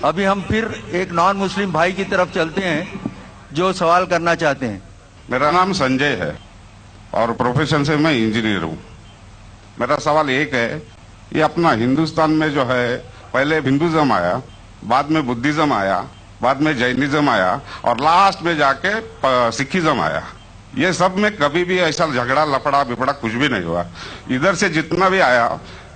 ابھی ہم پھر ایک نان مسلم بھائی کی طرف چلتے ہیں جو سوال کرنا چاہتے ہیں. میرا نام سنجے ہے اور پروفیشن سے میں انجینئر ہوں. میرا سوال ایک ہے، یہ اپنا ہندوستان میں جو ہے پہلے ہندوازم آیا، بعد میں بدھزم آیا، بعد میں جینزم آیا اور لاسٹ میں جا کے سکھزم آیا. یہ سب میں کبھی بھی ایسا جھگڑا لفڑا بپڑا کچھ بھی نہیں ہوا. ادھر سے جتنا بھی آیا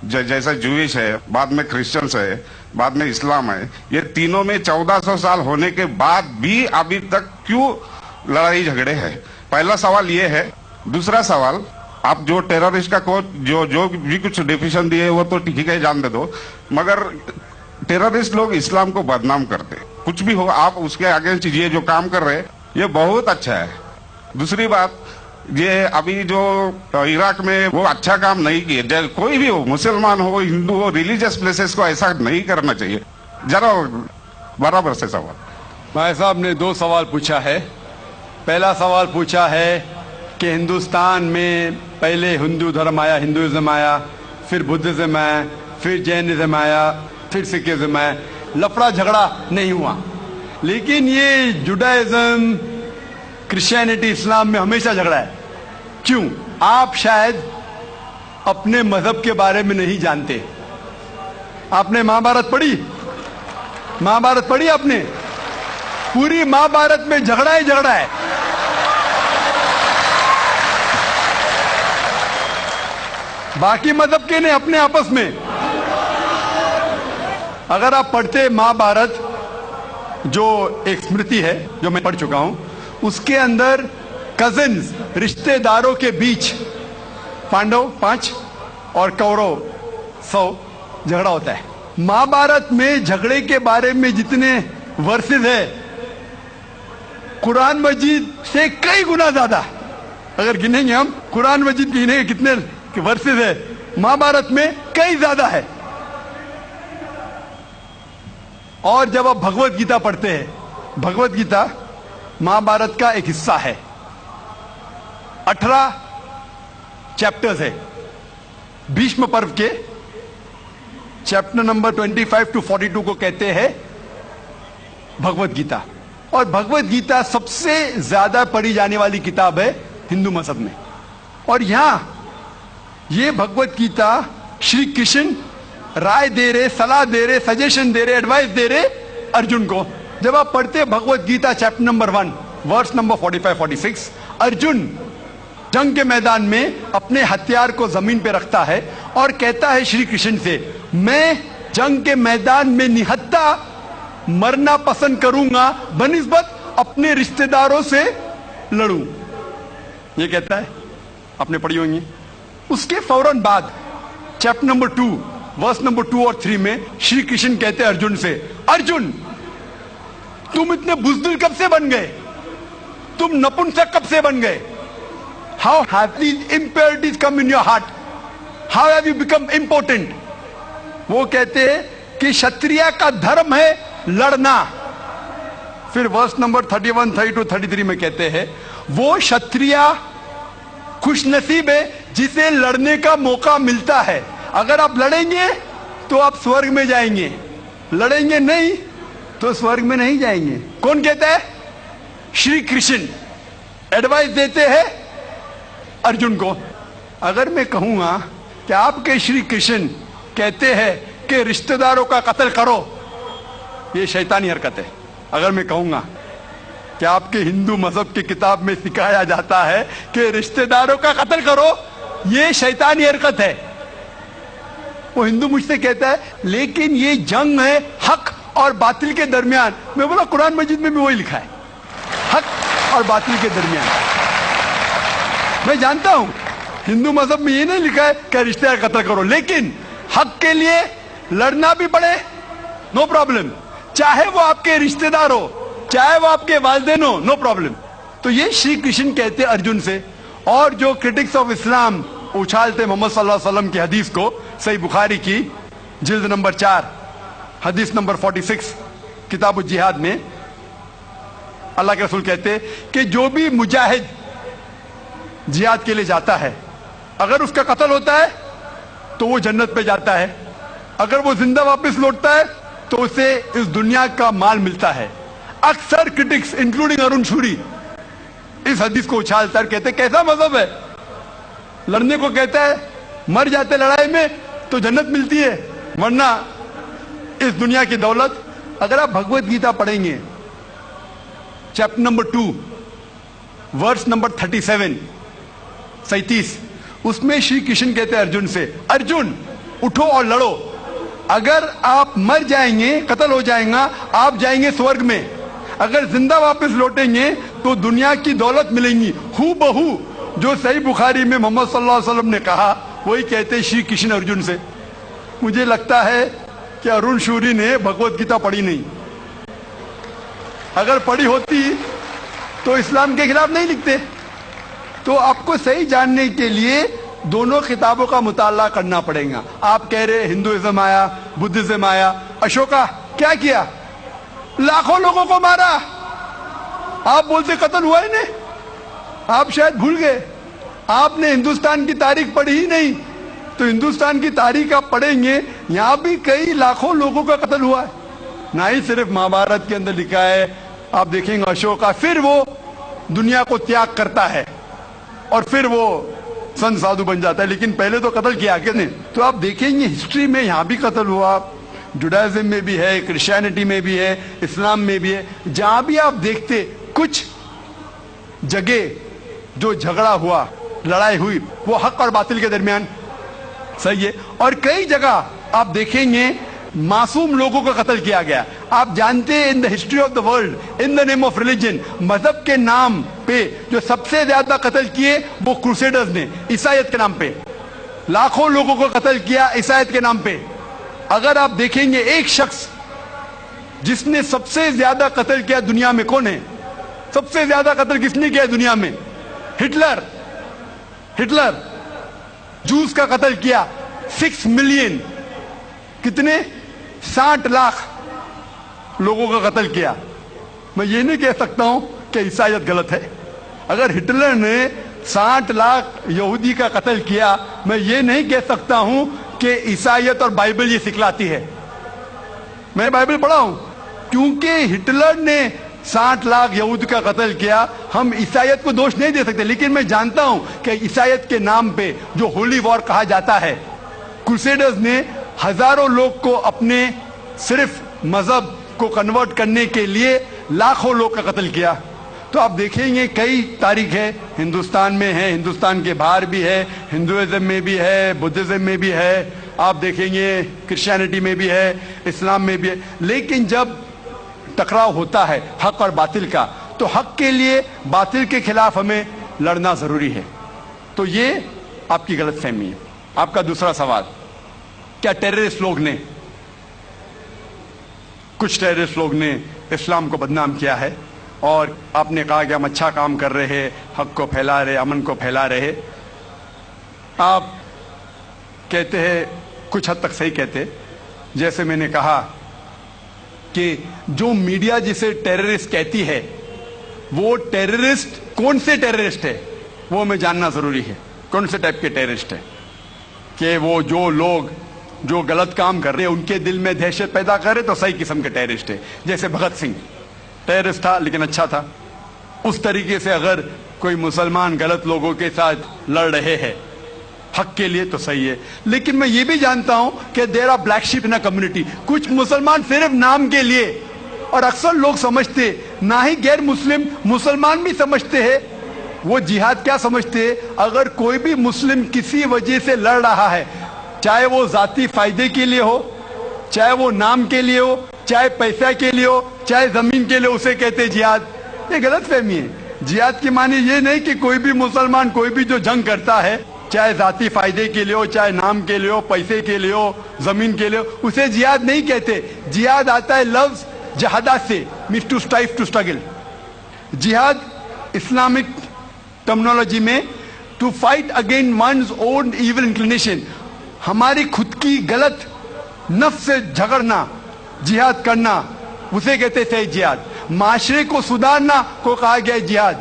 جیسا جوئش ہے، بعد میں کرسچنس ہے، بعد میں اسلام ہے، یہ تینوں میں 1400 سال ہونے کے بعد بھی ابھی تک کیوں لڑائی جھگڑے ہیں؟ پہلا سوال یہ ہے. دوسرا سوال، آپ جو ٹیررسٹ کا جو بھی کچھ ڈیفینیشن دیے وہ تو ٹھیک ہے، جان دے دو، مگر ٹیررسٹ لوگ اسلام کو بدنام کرتے. کچھ بھی ہو، آپ اس کے اگینسٹ یہ جو کام کر رہے یہ بہت اچھا ہے. دوسری بات، یہ ابھی جو عراق میں وہ اچھا کام نہیں کیے. کوئی بھی ہو، مسلمان ہو، ہندو ہو، ریلیجیس پلیسز کو ایسا نہیں کرنا چاہیے. ذرا برابر سے سوال. بھائی صاحب نے 2 سوال پوچھا ہے. پہلا سوال پوچھا ہے کہ ہندوستان میں پہلے ہندو دھرم آیا، ہندوازم آیا، پھر بدھزم آیا، پھر جینزم آیا، پھر سکھزم آیا، لفڑا جھگڑا نہیں ہوا. لیکن یہ جوڈائزم، کرسچینٹی، اسلام میں ہمیشہ جھگڑا ہے. کیوں؟ آپ شاید اپنے مذہب کے بارے میں نہیں جانتے. آپ نے مہابھارت پڑھی؟ مہابھارت پڑھی آپ نے؟ پوری مہابھارت میں جھگڑا ہی جھگڑا ہے. باقی مذہب کے نہیں، اپنے آپس میں. اگر آپ پڑھتے مہابھارت، جو ایک اسمرتی ہے جو میں پڑھ چکا ہوں، اس کے اندر کزنز، رشتے داروں کے بیچ پانڈو 5 اور کورو 100 جھگڑا ہوتا ہے. مہابھارت میں جھگڑے کے بارے میں جتنے ورسز ہے قرآن مجید سے کئی گنا زیادہ. اگر گنیں گے ہم قرآن مجید گنیں گے کتنے ورسز ہے، مہابھارت میں کئی زیادہ ہے. اور جب آپ بھگوت گیتا پڑھتے ہیں، بھگوت گیتا مہابھارت کا ایک حصہ ہے. 18 چیپٹرز ہے. بھیشم پرو کے چیپٹر نمبر 25 to 42 کو کہتے ہیں بھگوت گیتا. اور بھگوت گیتا سب سے زیادہ پڑھی جانے والی کتاب ہے ہندو مذہب میں. اور یہاں یہ بھگوت گیتا شری کرشن رائے دے رہے، صلاح دے رہے، سجیشن دے رہے، ایڈوائس دے رہے ارجن کو. جب آپ پڑھتے Bhagavad Gita chapter number 1 verse number 45-46، Arjun جنگ کے میدان میں اپنے ہتھیار کو زمین پہ رکھتا ہے اور کہتا ہے شری کرشن سے، میں جنگ کے میدان میں نہتا مرنا پسند کروں گا بنسبت اپنے رشتہ داروں سے لڑوں. یہ کہتا ہے، آپ نے پڑھی ہوگی. اس کے فوراً بعد چیپٹر نمبر 2 ورس نمبر 2 اور 3 میں شری کرشن کہتے ہیں ارجن سے، ارجن تم اتنے بزدل کب سے بن گئے؟ تم نپنسک کب سے بن گئے؟ How have these impurities come in your heart? How have you become impotent? وہ کہتے ہیں کہ شتریہ کا دھرم ہے لڑنا. پھر ورس نمبر 31, 32, 33 میں کہتے ہیں وہ شتریہ خوش نصیب ہے جسے لڑنے کا موقع ملتا ہے. اگر آپ لڑیں گے تو آپ سورگ میں جائیں گے، لڑیں گے نہیں تو سورگ میں نہیں جائیں گے. کون کہتا ہے؟ شری کرشن ایڈوائس دیتے ہیں ارجن کو. اگر میں کہوں گا کہ آپ کے شری کرشن کہتے ہیں کہ رشتہ داروں کا قتل کرو، یہ شیطانی حرکت ہے. اگر میں کہوں گا کہ آپ کے ہندو مذہب کی کتاب میں سکھایا جاتا ہے کہ رشتہ داروں کا قتل کرو، یہ شیطانی حرکت ہے. وہ ہندو مجھ سے کہتا ہے لیکن یہ جنگ ہے حق اور باطل کے درمیان. میں بولا قرآن مجید میں بھی وہی لکھا ہے، حق اور باطل کے درمیان. میں جانتا ہوں ہندو مذہب میں یہ نہیں لکھا ہے کہ رشتہ دار قتل کرو، لیکن حق کے لیے لڑنا بھی پڑے، نو پرابلم. چاہے وہ آپ کے رشتہ دار ہو، چاہے وہ آپ کے والدین ہو، نو پرابلم. تو یہ شری کرشن کہتے ارجن سے. اور جو کرٹکس آف اسلام اچھالتے محمد صلی اللہ علیہ وسلم کی حدیث کو، صحیح بخاری کی جلد نمبر 4 حدیث نمبر 46 کتاب الجہاد میں اللہ کے رسول کہتے کہ جو بھی مجاہد جہاد کے لیے جاتا ہے، اگر اس کا قتل ہوتا ہے تو وہ جنت پہ جاتا ہے، اگر وہ زندہ واپس لوٹتا ہے تو اسے اس دنیا کا مال ملتا ہے. اکثر کرٹکس انکلوڈنگ ارون شوری اس حدیث کو اچھالتا ہے، کہتے کیسا مذہب ہے، لڑنے کو کہتا ہے، مر جاتے لڑائی میں تو جنت ملتی ہے، ورنہ اس دنیا کی دولت. اگر آپ بھگوت گیتا پڑھیں گے چیپٹر نمبر 2 ورس نمبر 37 اس میں شری کرشن کہتے ہیں ارجن سے، ارجن اٹھو اور لڑو، اگر آپ مر جائیں گے، قتل ہو جائیں گا، آپ جائیں گے سورگ میں، اگر زندہ واپس لوٹیں گے تو دنیا کی دولت ملیں گی. ہو بہو جو صحیح بخاری میں محمد صلی اللہ علیہ وسلم نے کہا وہی کہتے شری کرشن ارجن سے. مجھے لگتا ہے کہ ارون شوری نے بھگوت گیتا پڑھی نہیں، اگر پڑھی ہوتی تو اسلام کے خلاف نہیں لکھتے. تو آپ کو صحیح جاننے کے لیے دونوں کتابوں کا مطالعہ کرنا پڑے گا. آپ کہہ رہے ہندوازم آیا، بدھزم آیا، اشوکا کیا کیا؟ لاکھوں لوگوں کو مارا. آپ بولتے قتل ہوا ہی نہیں، آپ شاید بھول گئے، آپ نے ہندوستان کی تاریخ پڑھی ہی نہیں. تو ہندوستان کی تاریخ آپ پڑھیں گے، یہاں بھی کئی لاکھوں لوگوں کا قتل ہوا ہے، نہ ہی صرف مہابھارت کے اندر لکھا ہے. آپ دیکھیں گے اشوکا پھر وہ دنیا کو تیاگ کرتا ہے اور پھر وہ سن سادھو بن جاتا ہے، لیکن پہلے تو قتل کیا کہ نہیں. تو آپ دیکھیں گے ہسٹری میں یہاں بھی قتل ہوا، جوڈائزم میں بھی ہے، کرسچینٹی میں بھی ہے، اسلام میں بھی ہے. جہاں بھی آپ دیکھتے کچھ جگہ جو جھگڑا ہوا، لڑائی ہوئی، وہ حق اور باطل کے درمیان، صحیح ہے. اور کئی جگہ آپ دیکھیں گے معصوم لوگوں کا قتل کیا گیا. آپ جانتے ہیں in the history of the world in the name of religion, مذہب کے نام پہ جو سب سے زیادہ قتل کیے وہ کروسیڈرز نے، عیسائیت کے نام پہ لاکھوں لوگوں کو قتل کیا عیسائیت کے نام پہ. اگر آپ دیکھیں گے ایک شخص جس نے سب سے زیادہ قتل کیا دنیا میں، کون ہے؟ سب سے زیادہ قتل کس نے کیا دنیا میں؟ ہٹلر. ہٹلر جوز کا قتل کیا، 6 ملین، کتنے؟ 60 لاکھ لوگوں کا قتل کیا. میں یہ نہیں کہہ سکتا ہوں کہ عیسائیت غلط ہے. اگر ہٹلر نے 60 لاکھ یہودی کا قتل کیا، میں یہ نہیں کہہ سکتا ہوں کہ عیسائیت اور بائبل یہ سکھلاتی ہے. میں بائبل پڑھا ہوں، کیونکہ ہٹلر نے 60 لاکھ یہود کا قتل کیا، ہم عیسائیت کو دوش نہیں دے سکتے. لیکن میں جانتا ہوں کہ عیسائیت کے نام پہ جو ہولی وار کہا جاتا ہے، کروسیڈرز نے ہزاروں لوگ کو اپنے صرف مذہب کو کنورٹ کرنے کے لیے لاکھوں لوگ کا قتل کیا. تو آپ دیکھیں گے کئی تاریخ ہے، ہندوستان میں ہے، ہندوستان کے باہر بھی ہے، ہندوازم میں بھی ہے، بدھزم میں بھی ہے، آپ دیکھیں گے کرسچینٹی میں بھی ہے، اسلام میں بھی ہے. لیکن جب ٹکراؤ ہوتا ہے حق اور باطل کا، تو حق کے لیے باطل کے خلاف ہمیں لڑنا ضروری ہے. تو یہ آپ کی غلط فہمی ہے. آپ کا دوسرا سوال، کیا ٹیررسٹ لوگ نے، کچھ ٹیررسٹ لوگ نے اسلام کو بدنام کیا ہے، اور آپ نے کہا کہ ہم اچھا کام کر رہے ہیں، حق کو پھیلا رہے، امن کو پھیلا رہے. آپ کہتے ہیں کچھ حد تک صحیح کہتے، جیسے میں نے کہا کہ جو میڈیا جسے ٹیررسٹ کہتی ہے، وہ ٹیررسٹ کون سے ٹیررسٹ ہے وہ ہمیں جاننا ضروری ہے. کون سے ٹائپ کے ٹیررسٹ ہے، کہ وہ جو لوگ جو غلط کام کر رہے ہیں ان کے دل میں دہشت پیدا کرے تو صحیح قسم کے ٹیررسٹ ہے. جیسے بھگت سنگھ ٹیررسٹ تھا لیکن اچھا تھا. اس طریقے سے اگر کوئی مسلمان غلط لوگوں کے ساتھ لڑ رہے ہیں حق کے لیے تو صحیح ہے. لیکن میں یہ بھی جانتا ہوں کہ there are black sheep in community. کچھ مسلمان صرف نام کے لیے، اور اکثر لوگ سمجھتے، نہ ہی غیر مسلم، مسلمان بھی سمجھتے ہیں، وہ جہاد کیا سمجھتے ہیں؟ اگر کوئی بھی مسلم کسی وجہ سے لڑ رہا ہے، چاہے وہ ذاتی فائدے کے لیے ہو، چاہے وہ نام کے لیے ہو، چاہے پیسہ کے لیے ہو، چاہے زمین کے لیے، اسے کہتے جہاد. یہ غلط فہمی ہے. جہاد کی معنی یہ نہیں کہ کوئی بھی مسلمان کوئی بھی جو جنگ کرتا ہے، چاہے ذاتی فائدے کے لیے ہو، چاہے نام کے لیے ہو، پیسے کے لیے ہو، زمین کے لیے ہو، اسے جہاد نہیں کہتے. جہاد آتا ہے لفظ جہادہ سے، means to strive to struggle. جہاد اسلامک ٹرمنالوجی میں to fight against one's own evil inclination، ہماری خود کی غلط نفس سے جھگڑنا، جہاد کرنا، اسے کہتے تھے جہاد. معاشرے کو سدھارنا کو کہا گیا جہاد.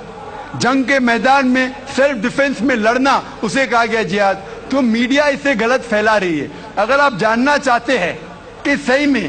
جنگ کے میدان میں سیلف ڈیفنس میں لڑنا، اسے کہا گیا جہاد. تو میڈیا اسے غلط پھیلا رہی ہے. اگر آپ جاننا چاہتے ہیں کہ صحیح میں